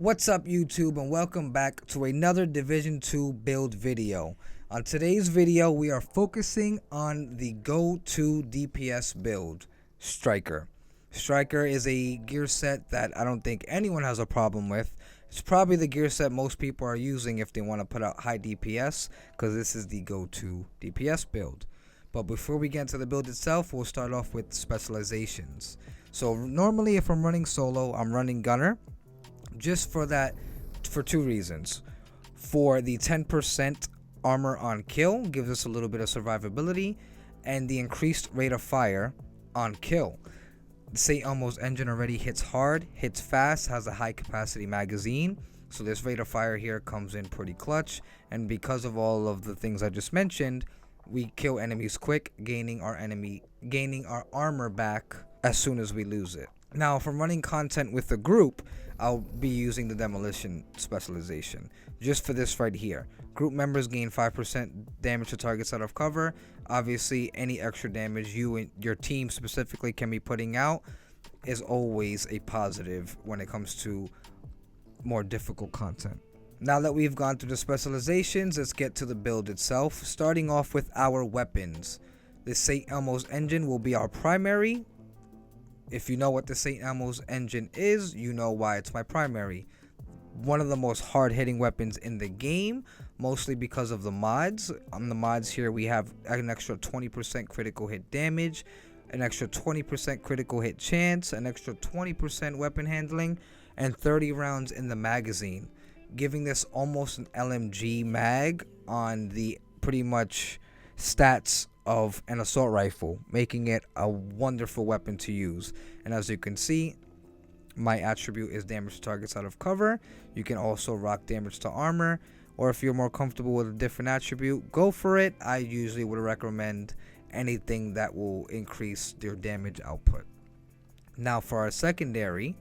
What's up YouTube, and welcome back to another Division 2 build video. On today's video we are focusing on the go-to DPS build, Striker. Striker is a gear set that I don't think anyone has a problem with. It's probably the gear set most people are using if they want to put out high DPS, because this is the go-to DPS build. But before we get into the build itself, we'll start off with specializations. So normally if I'm running solo, I'm running Gunner. Just for two reasons. For the 10% armor on kill, gives us a little bit of survivability, and the increased rate of fire on kill. The St. Elmo's engine already hits hard, hits fast, has a high capacity magazine, so this rate of fire here comes in pretty clutch, and because of all of the things I just mentioned, we kill enemies quick, gaining our armor back as soon as we lose it. Now, if I'm running content with a group, I'll be using the demolition specialization. Just for this right here. Group members gain 5% damage to targets out of cover. Obviously, any extra damage you and your team specifically can be putting out is always a positive when it comes to more difficult content. Now that we've gone through the specializations, let's get to the build itself. Starting off with our weapons. The St. Elmo's engine will be our primary. If you know what the St. Elmo's engine is, you know why it's my primary. One of the most hard-hitting weapons in the game, mostly because of the mods. On the mods here, we have an extra 20% critical hit damage, an extra 20% critical hit chance, an extra 20% weapon handling, and 30 rounds in the magazine, giving this almost an LMG mag on the pretty much stats of an assault rifle, making it a wonderful weapon to use. And as you can see, my attribute is damage to targets out of cover. You can also rock damage to armor, or if you're more comfortable with a different attribute, go for it. I usually would recommend anything that will increase your damage output. Now for our secondary,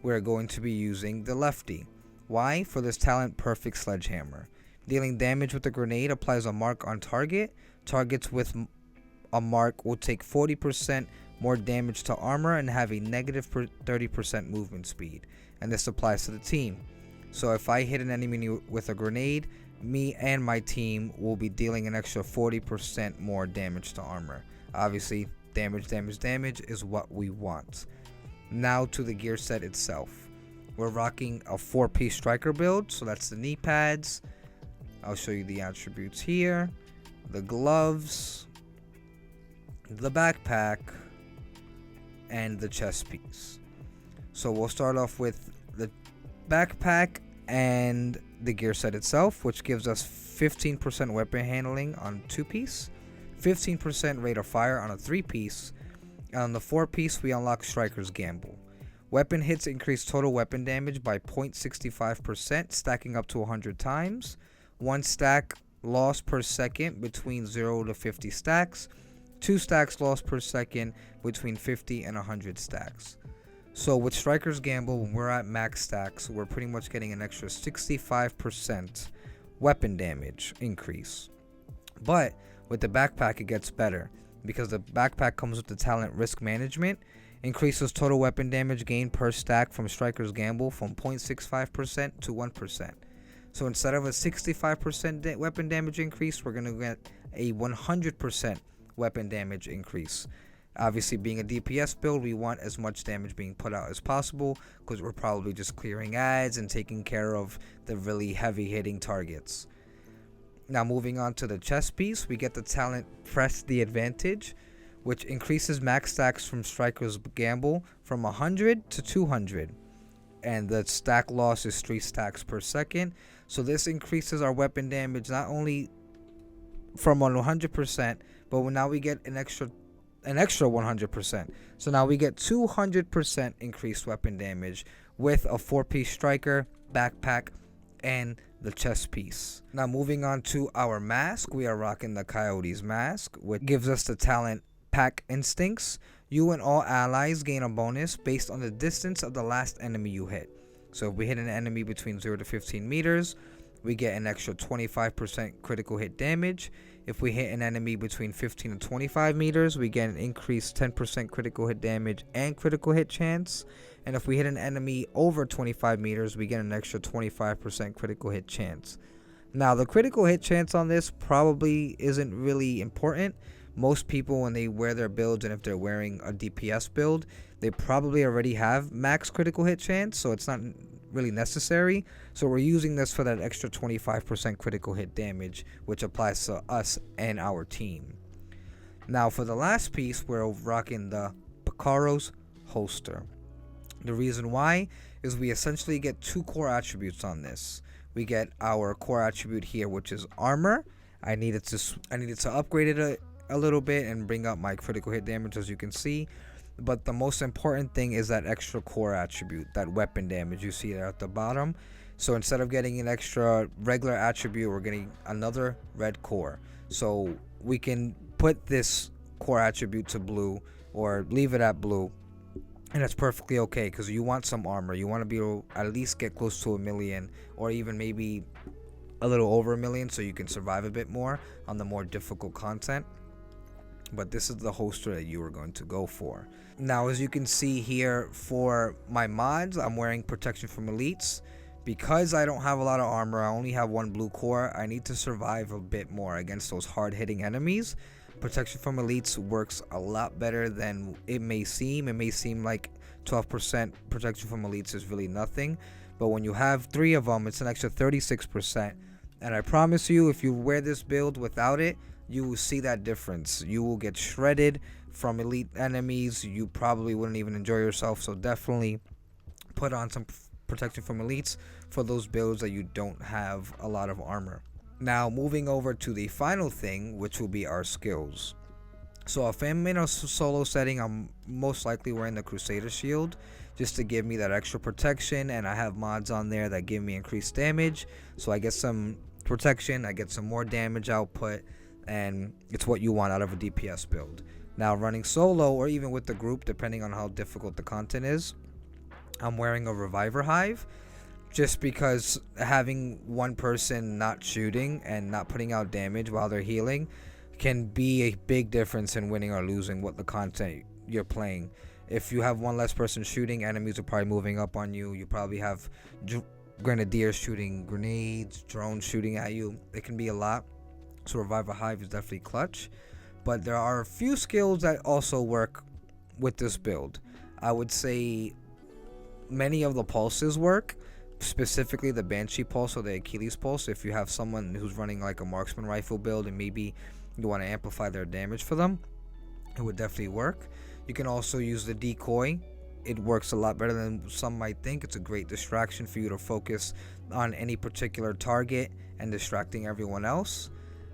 we're going to be using the lefty. Why? For this talent, Perfect Sledgehammer. Dealing damage with a grenade applies a mark on target. Targets with a mark will take 40% more damage to armor and have a negative 30% movement speed. And this applies to the team. So if I hit an enemy with a grenade, me and my team will be dealing an extra 40% more damage to armor. Obviously, damage is what we want. Now to the gear set itself. We're rocking a 4-piece striker build, so that's the knee pads. I'll show you the attributes here. The gloves, the backpack, and the chest piece. So we'll start off with the backpack and the gear set itself, which gives us 15% weapon handling on 2-piece, 15% rate of fire on a 3-piece, and on the 4-piece we unlock Striker's Gamble. Weapon hits increase total weapon damage by 0.65%, stacking up to 100 times. 1 stack loss per second between 0 to 50 stacks. 2 stacks loss per second between 50 and 100 stacks. So with Striker's Gamble, when we're at max stacks, we're pretty much getting an extra 65% weapon damage increase. But with the backpack it gets better, because the backpack comes with the talent Risk Management. Increases total weapon damage gained per stack from Striker's Gamble from 0.65% to 1%. So instead of a 65% weapon damage increase, we're going to get a 100% weapon damage increase. Obviously, being a DPS build, we want as much damage being put out as possible, because we're probably just clearing ads and taking care of the really heavy hitting targets. Now moving on to the chest piece, we get the talent Press the Advantage, which increases max stacks from Striker's Gamble from 100 to 200. And the stack loss is 3 stacks per second. So this increases our weapon damage not only from 100%, but now we get an extra 100%. So now we get 200% increased weapon damage with a 4-piece striker, backpack, and the chest piece. Now moving on to our mask, we are rocking the Coyote's mask, which gives us the talent Pack Instincts. You and all allies gain a bonus based on the distance of the last enemy you hit. So if we hit an enemy between 0 to 15 meters, we get an extra 25% critical hit damage. If we hit an enemy between 15 and 25 meters, we get an increased 10% critical hit damage and critical hit chance. And if we hit an enemy over 25 meters, we get an extra 25% critical hit chance. Now, the critical hit chance on this probably isn't really important. Most people, when they wear their builds, and if they're wearing a DPS build, they probably already have max critical hit chance, so it's not really necessary. So we're using this for that extra 25% critical hit damage, which applies to us and our team. Now, for the last piece, we're rocking the Picaro's holster. The reason why is we essentially get 2 core attributes on this. We get our core attribute here, which is armor. I needed to upgrade it a little bit and bring up my critical hit damage, as you can see. But the most important thing is that extra core attribute, that weapon damage you see there at the bottom. So instead of getting an extra regular attribute, we're getting another red core. So we can put this core attribute to blue or leave it at blue. And that's perfectly okay, because you want some armor. You want to be able to at least get close to 1 million, or even maybe a little over 1 million, so you can survive a bit more on the more difficult content. But this is the holster that you are going to go for. Now, as you can see here, for my mods, I'm wearing protection from elites. Because I don't have a lot of armor, I only have 1 blue core, I need to survive a bit more against those hard-hitting enemies. Protection from elites works a lot better than it may seem. It may seem like 12% protection from elites is really nothing, but when you have 3 of them, it's an extra 36%. And I promise you, if you wear this build without it, you will see that difference. You will get shredded from elite enemies. You probably wouldn't even enjoy yourself. So definitely put on some protection from elites for those builds that you don't have a lot of armor. Now, moving over to the final thing, which will be our skills. So if I'm in a solo setting, I'm most likely wearing the Crusader shield just to give me that extra protection, and I have mods on there that give me increased damage. So I get some protection, I get some more damage output, and it's what you want out of a DPS build. Now, running solo or even with the group, depending on how difficult the content is, I'm wearing a Reviver Hive. Just because having one person not shooting and not putting out damage while they're healing can be a big difference in winning or losing what the content you're playing. If you have one less person shooting, enemies are probably moving up on you. You probably have grenadiers shooting grenades, drones shooting at you. It can be a lot. So Reviver Hive is definitely clutch. But there are a few skills that also work with this build. I would say many of the pulses work. Specifically the Banshee pulse or the Achilles pulse. If you have someone who's running like a marksman rifle build and maybe you want to amplify their damage for them, it would definitely work. You can also use the decoy. It works a lot better than some might think. It's a great distraction for you to focus on any particular target and distracting everyone else.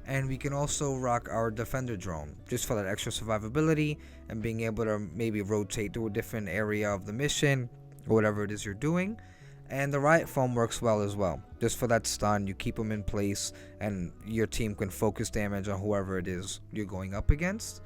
And we can also rock our defender drone just for that extra survivability and being able to maybe rotate to a different area of the mission or whatever it is you're doing. And the riot foam works well as well. Just for that stun, you keep them in place and your team can focus damage on whoever it is you're going up against.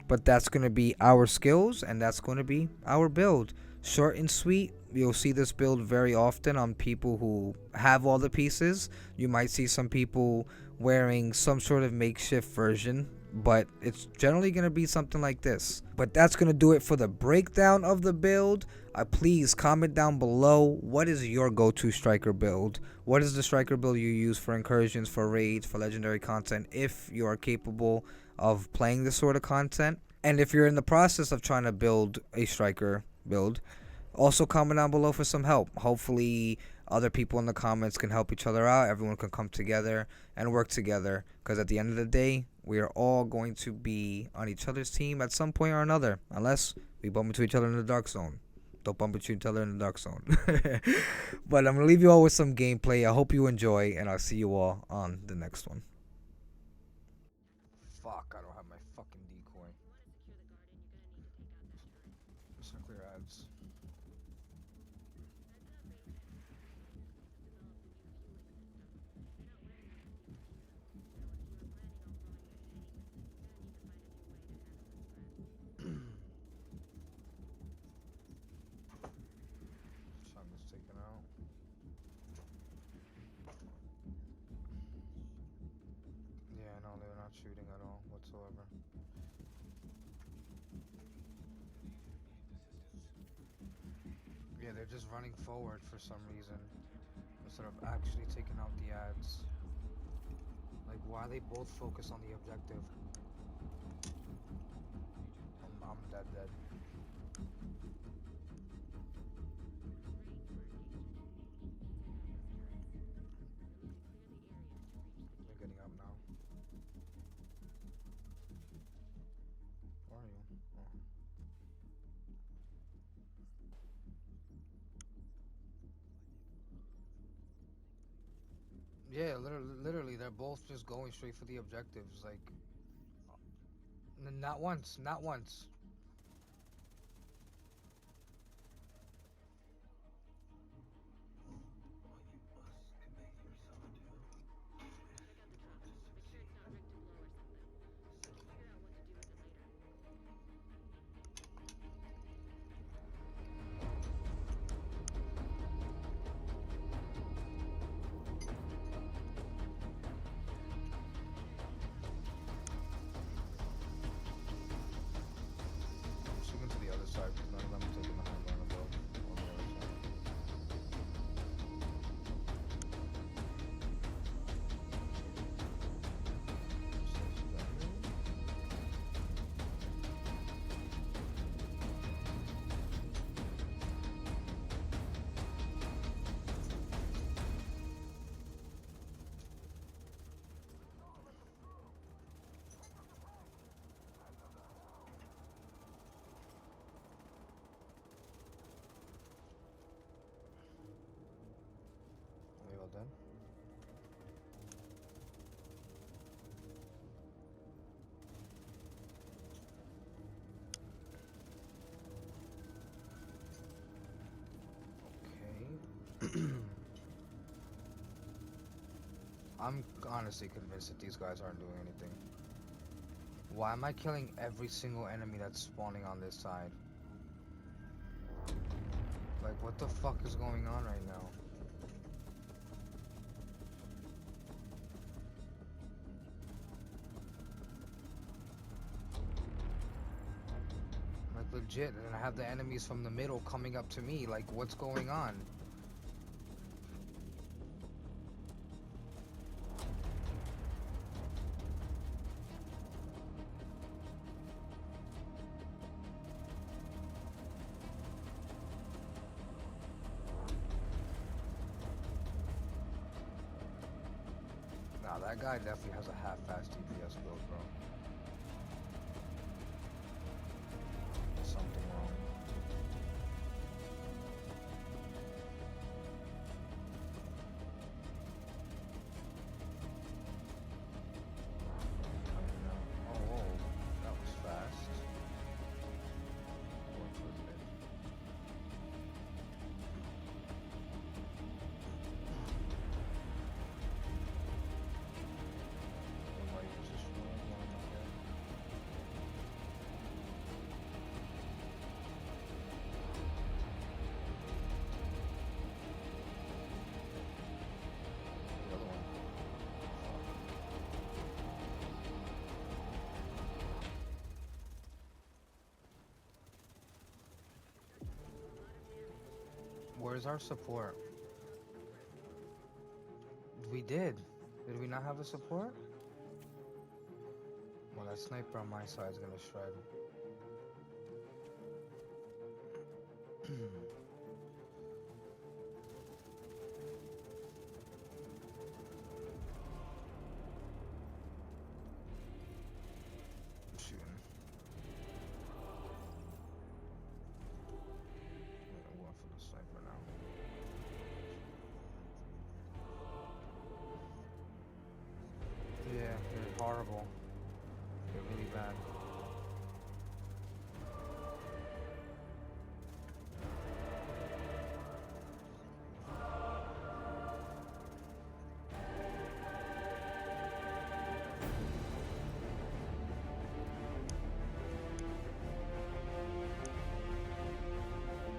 But that's going to be our skills, and that's going to be our build. Short and sweet. You'll see this build very often on people who have all the pieces. You might see some people wearing some sort of makeshift version, but it's generally going to be something like this. But that's going to do it for the breakdown of the build. Please comment down below, what is your go-to striker build? What is the striker build you use for incursions, for raids, for legendary content, if you are capable of playing this sort of content? And if you're in the process of trying to build a striker build, also comment down below for some help. Hopefully other people in the comments can help each other out. Everyone can come together and work together, because at the end of the day, we are all going to be on each other's team at some point or another, unless we bump into each other in the dark zone. Don't bump into each other in the dark zone. But I'm going to leave you all with some gameplay. I hope you enjoy, and I'll see you all on the next one. Fuck, I don't have my fucking decoy. Just gonna clear ads. Sun is taken out. whatsoever. Yeah, they're just running forward for some reason instead of actually taking out the ads. Like, why they both focus on the objective? I'm dead. They're getting up now. Where are you? Oh. Yeah, literally, they're both just going straight for the objectives. Like, not once. I'm swinging to the other side because none of them are taking the high ground above on the other side. Are we all done? Okay. I'm honestly convinced that these guys aren't doing anything. Why am I killing every single enemy that's spawning on this side? Like, what the fuck is going on right now? Like, legit, and I have the enemies from the middle coming up to me. Like, what's going on? Nah, that guy definitely has a half-assed DPS build, bro. There's something wrong. Oh, whoa. That was fast. Going for the mid. Where's our support? We did. Did we not have a support? Well, that sniper on my side is gonna shred. I'm shooting. I'm going for the sniper now. Yeah, they're horrible. They're really bad.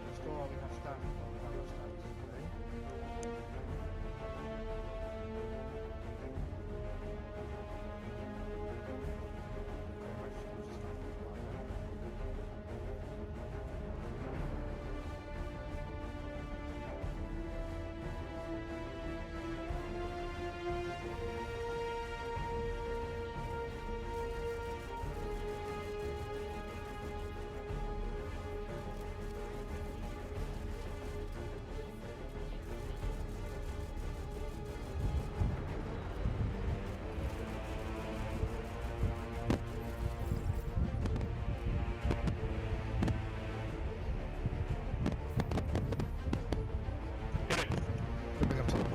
Let's go, all we have stuff. All we have is stuff.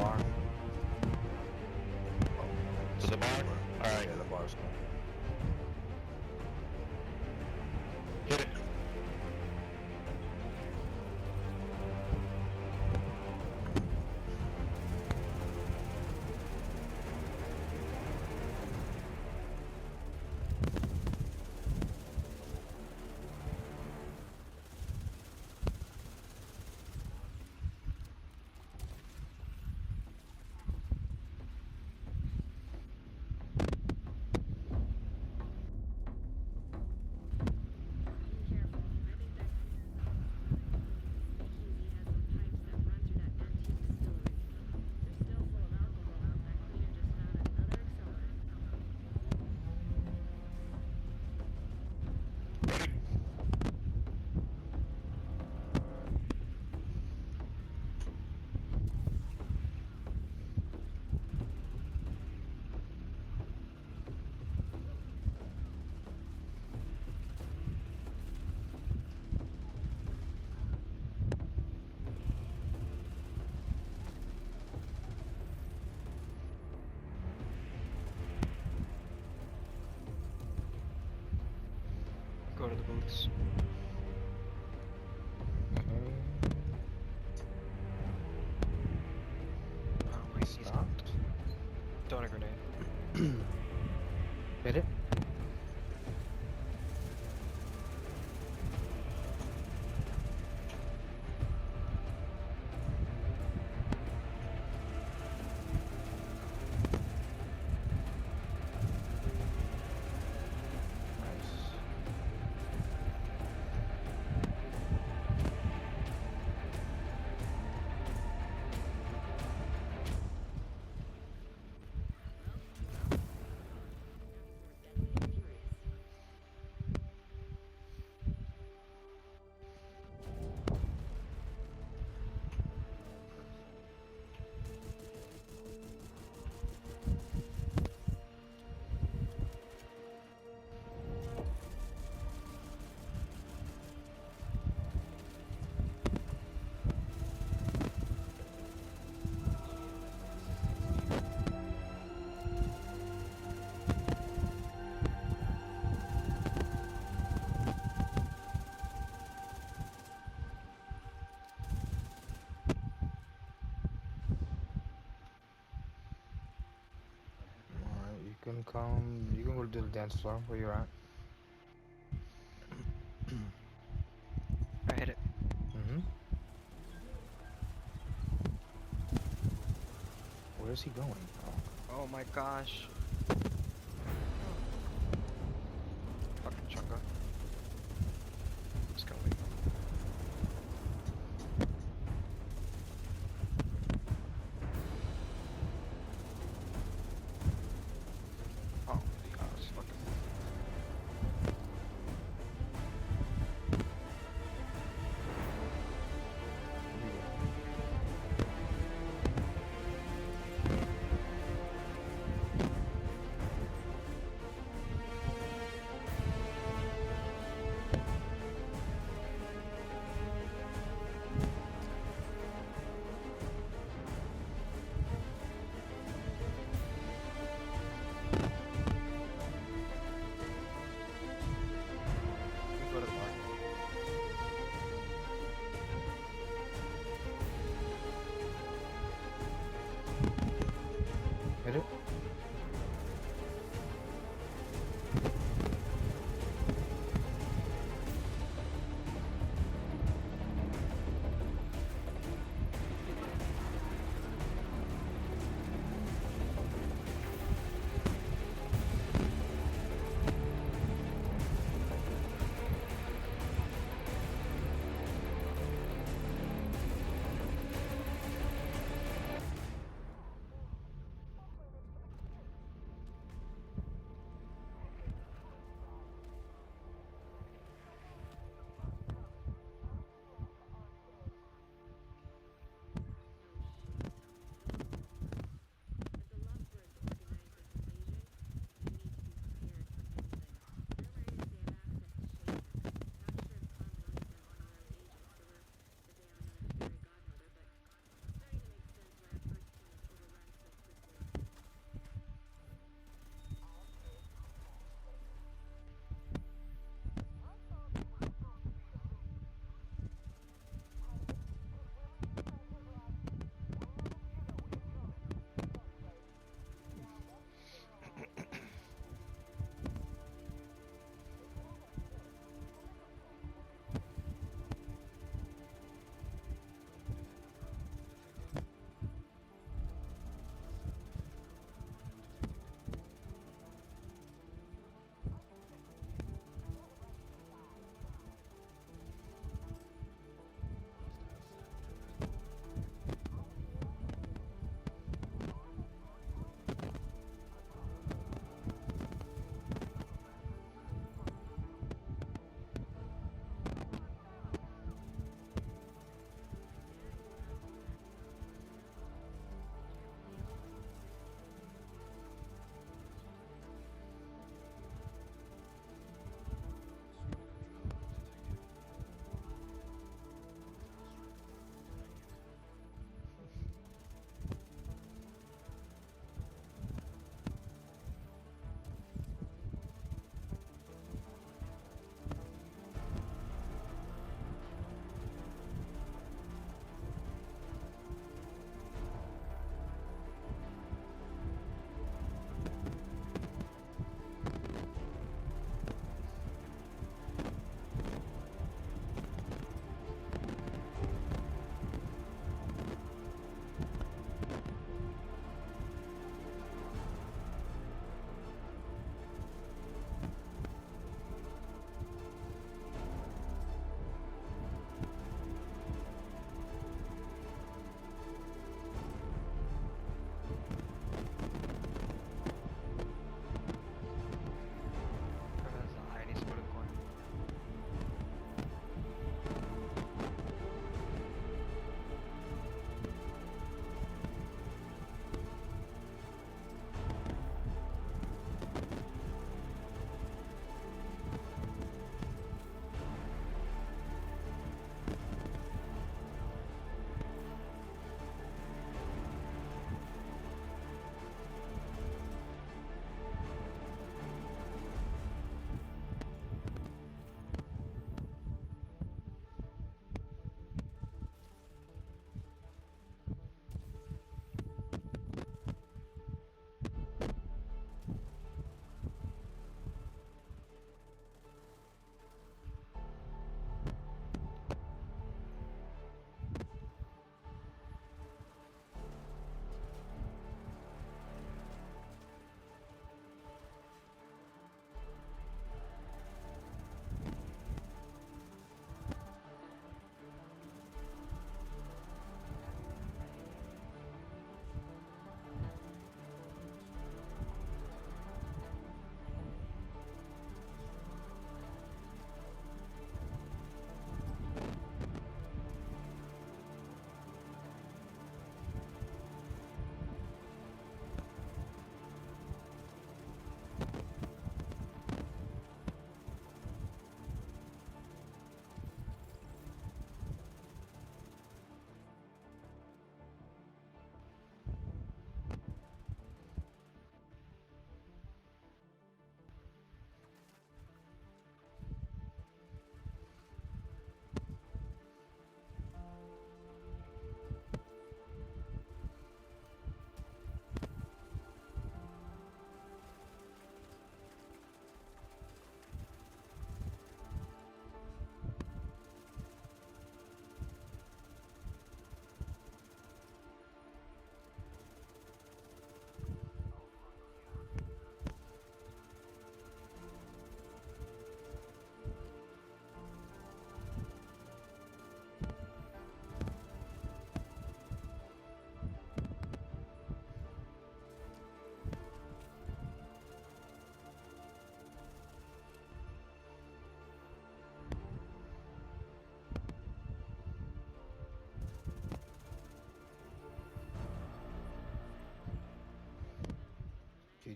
bar. To the bar? Alright. Yeah, the bar's cool. Hit it. Go to the booths. Oh wait, he's not. Stopped. Throwing a grenade. Hit it. Nice. Alright, you can come. You can go to the dance floor where you're at. I hit it. Where is he going? Oh. Oh my gosh.